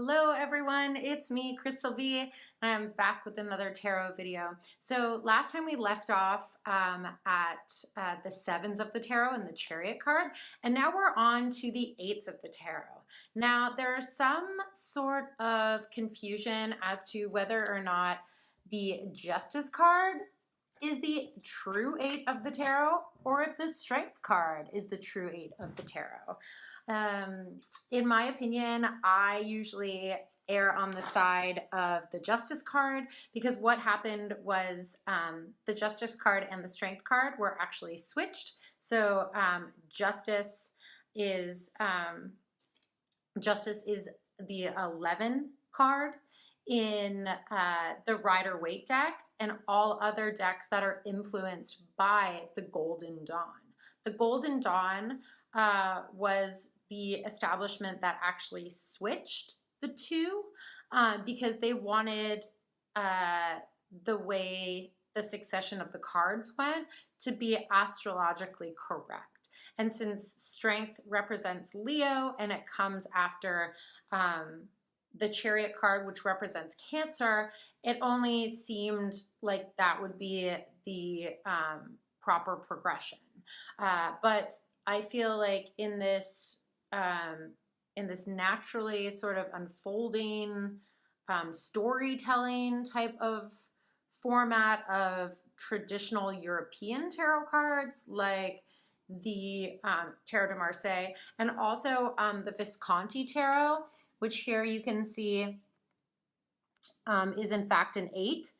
Hello everyone, it's me, Krystal V, and I'm back with another tarot video. So last time we left off at the sevens of the tarot and the chariot card, and now we're on to the eights of the tarot. Now there's some sort of confusion as to whether or not the justice card is the true eight of the tarot or if the strength card is the true eight of the tarot. In my opinion, I usually err on the side of the Justice card because what happened was the Justice card and the Strength card were actually switched. So Justice is the 11 card in the Rider-Waite deck and all other decks that are influenced by the Golden Dawn. The Golden Dawn was the establishment that actually switched the two because they wanted the way the succession of the cards went to be astrologically correct. And since Strength represents Leo and it comes after the Chariot card, which represents Cancer, it only seemed like that would be the proper progression. But I feel like in this naturally sort of unfolding storytelling type of format of traditional European tarot cards, like the Tarot de Marseille, and also the Visconti tarot, which here you can see is in fact an 8,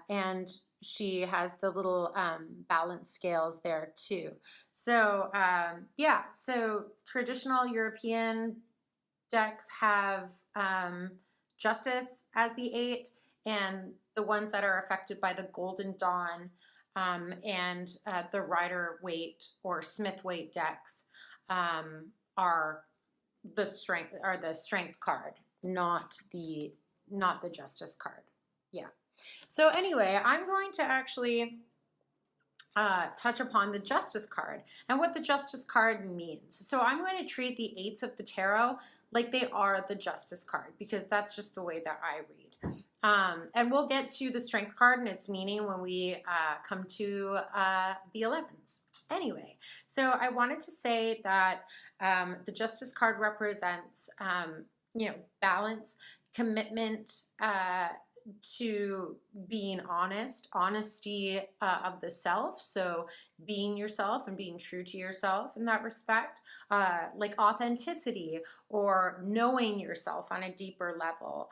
and she has the little balance scales there too. So yeah, so traditional European decks have Justice as the 8, and the ones that are affected by the Golden Dawn and the Rider-Waite or Smith-Waite decks are the Strength card, not the Justice card. Yeah. So anyway, I'm going to actually touch upon the Justice card and what the Justice card means. So I'm going to treat the eights of the tarot like they are the Justice card because that's just the way that I read. And we'll get to the Strength card and its meaning when we come to the 11s. Anyway, so I wanted to say that the Justice card represents, balance, commitment to being honest, honesty of the self. So being yourself and being true to yourself in that respect, like authenticity or knowing yourself on a deeper level,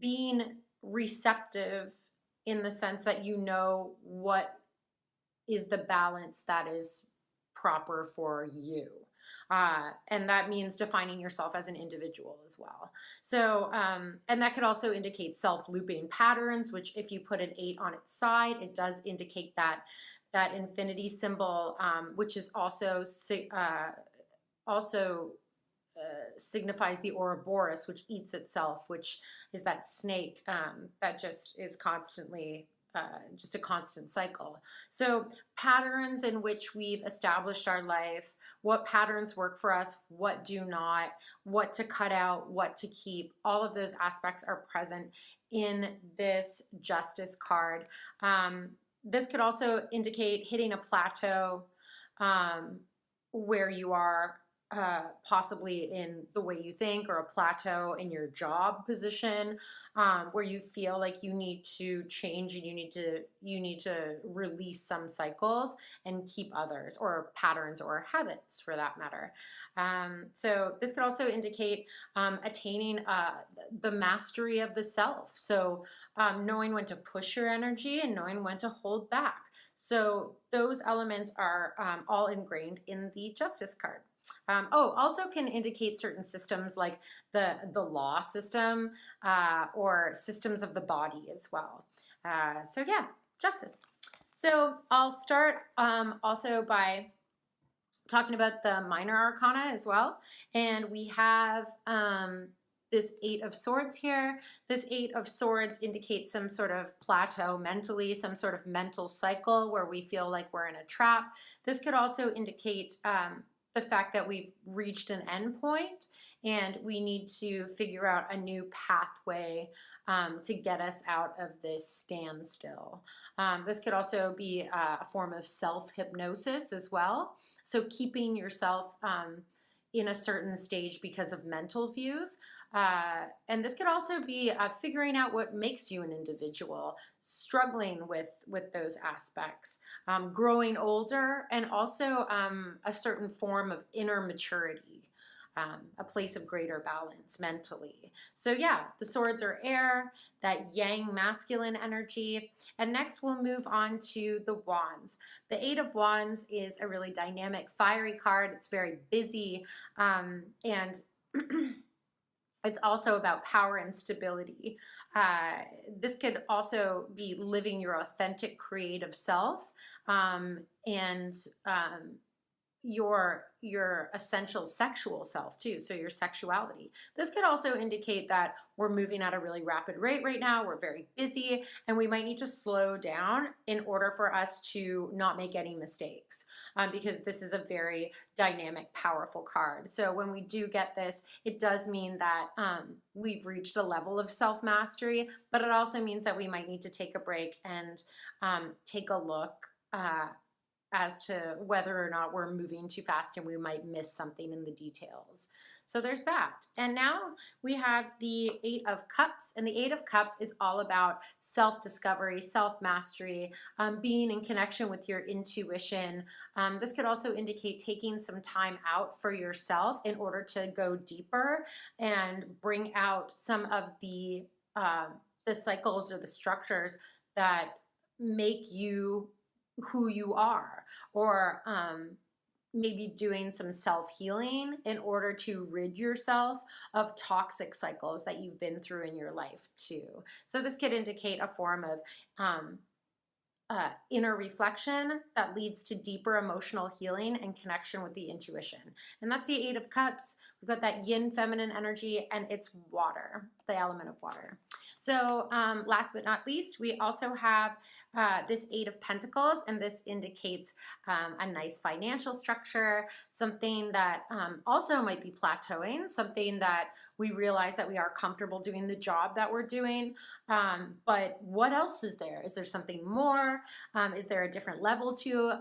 being receptive in the sense that you know what is the balance that is proper for you. And that means defining yourself as an individual as well. So, and that could also indicate self-looping patterns, which if you put an 8 on its side, it does indicate that infinity symbol, which is also signifies the Ouroboros, which eats itself, which is that snake that just is constantly just a constant cycle. So patterns in which we've established our life, what patterns work for us, what do not, what to cut out, what to keep, all of those aspects are present in this Justice card. This could also indicate hitting a plateau where you are possibly in the way you think, or a plateau in your job position, where you feel like you need to change and you need to release some cycles and keep others, or patterns or habits for that matter. So this could also indicate attaining the mastery of the self. So knowing when to push your energy and knowing when to hold back. So those elements are all ingrained in the Justice card. Also can indicate certain systems like the law system or systems of the body as well. So yeah, Justice. So I'll start also by talking about the minor arcana as well. And we have this 8 of Swords here. This 8 of Swords indicates some sort of plateau mentally, some sort of mental cycle where we feel like we're in a trap. This could also indicate the fact that we've reached an end point and we need to figure out a new pathway to get us out of this standstill. This could also be a form of self-hypnosis as well. So keeping yourself in a certain stage because of mental views. And this could also be figuring out what makes you an individual, struggling with those aspects, growing older, and also a certain form of inner maturity, a place of greater balance mentally. So yeah, the swords are air, that yang masculine energy. And next we'll move on to the wands. The Eight of Wands is a really dynamic, fiery card. It's very busy, and it's also about power and stability. This could also be living your authentic creative self, and your essential sexual self too, so your sexuality. This could also indicate that we're moving at a really rapid rate right now, we're very busy, and we might need to slow down in order for us to not make any mistakes, because this is a very dynamic, powerful card. So when we do get this, it does mean that we've reached a level of self-mastery, but it also means that we might need to take a break and take a look as to whether or not we're moving too fast and we might miss something in the details. So there's that. And now we have the Eight of Cups, and the Eight of Cups is all about self-discovery, self-mastery, being in connection with your intuition. This could also indicate taking some time out for yourself in order to go deeper and bring out some of the cycles or the structures that make you who you are, or maybe doing some self-healing in order to rid yourself of toxic cycles that you've been through in your life too. So this could indicate a form of inner reflection that leads to deeper emotional healing and connection with the intuition. And that's the Eight of Cups. We've got that yin feminine energy, and it's water, the element of water. So last but not least, we also have this Eight of Pentacles, and this indicates a nice financial structure, something that also might be plateauing, something that we realize that we are comfortable doing the job that we're doing, but what else is there? Is there something more? Is there a different level to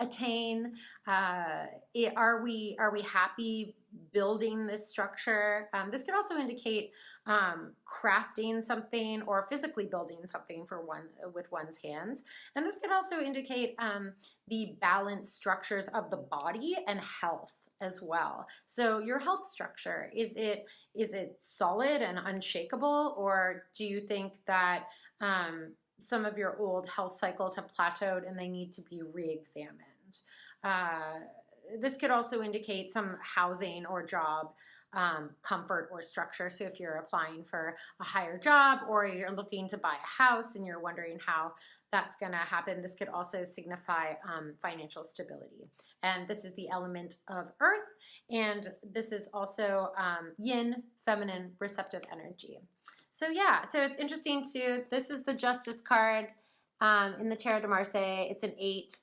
attain? Are we happy building this structure? This could also indicate crafting something or physically building something with one's hands. And this could also indicate the balanced structures of the body and health as well. So your health structure, is it solid and unshakable, or do you think that some of your old health cycles have plateaued and they need to be re-examined? This could also indicate some housing or job comfort or structure. So if you're applying for a higher job, or you're looking to buy a house and you're wondering how that's going to happen, this could also signify financial stability. And this is the element of earth, and this is also yin, feminine, receptive energy. So yeah, so it's interesting too. This is the Justice card in the Tarot de Marseille. It's an 8,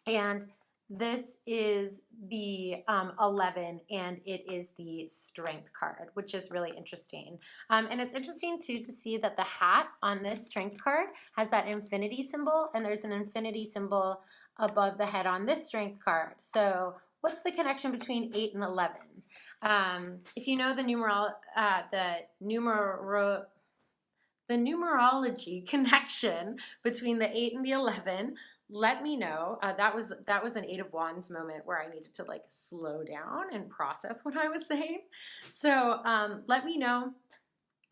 and this is the 11, and it is the Strength card, which is really interesting. And it's interesting too to see that the hat on this Strength card has that infinity symbol, and there's an infinity symbol above the head on this Strength card. So what's the connection between 8 and 11? If you know the numerology connection between the 8 and the 11, let me know. That was an Eight of Wands moment where I needed to like slow down and process what I was saying. So let me know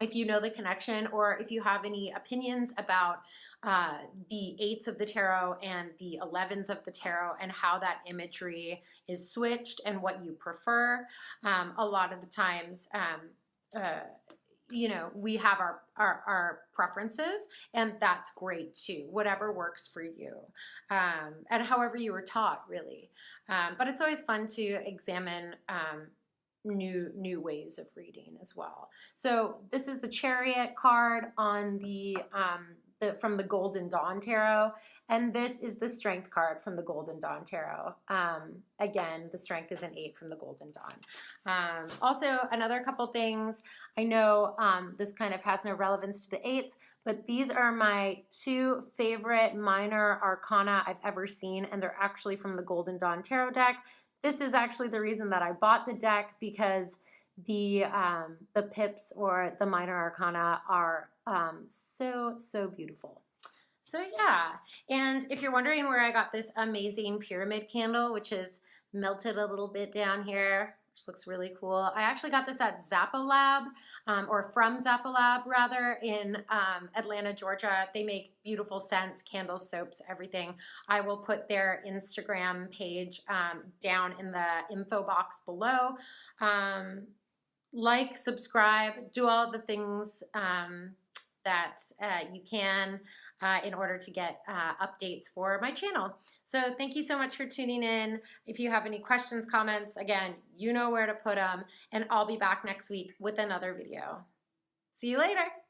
if you know the connection, or if you have any opinions about the 8s of the tarot and the 11s of the tarot, and how that imagery is switched and what you prefer. A lot of the times, you know, we have our preferences, and that's great too, whatever works for you, and however you were taught, really. But it's always fun to examine new ways of reading as well. So this is the Chariot card on the from the Golden Dawn Tarot, and this is the Strength card from the Golden Dawn Tarot. Again, the Strength is an 8 from the Golden Dawn. Also, another couple things. I know this kind of has no relevance to the 8s, but these are my 2 favorite minor arcana I've ever seen, and they're actually from the Golden Dawn Tarot deck. This is actually the reason that I bought the deck, because the pips, or the minor arcana, are so beautiful. So yeah, and if you're wondering where I got this amazing pyramid candle, which is melted a little bit down here, which looks really cool, I actually got this at Zappa Lab, or from Zappa Lab rather, in Atlanta, Georgia. They make beautiful scents, candles, soaps, everything. I will put their Instagram page down in the info box below. Like, subscribe, do all the things that you can in order to get updates for my channel. So thank you so much for tuning in. If you have any questions, comments, again, you know where to put them, and I'll be back next week with another video. See you later.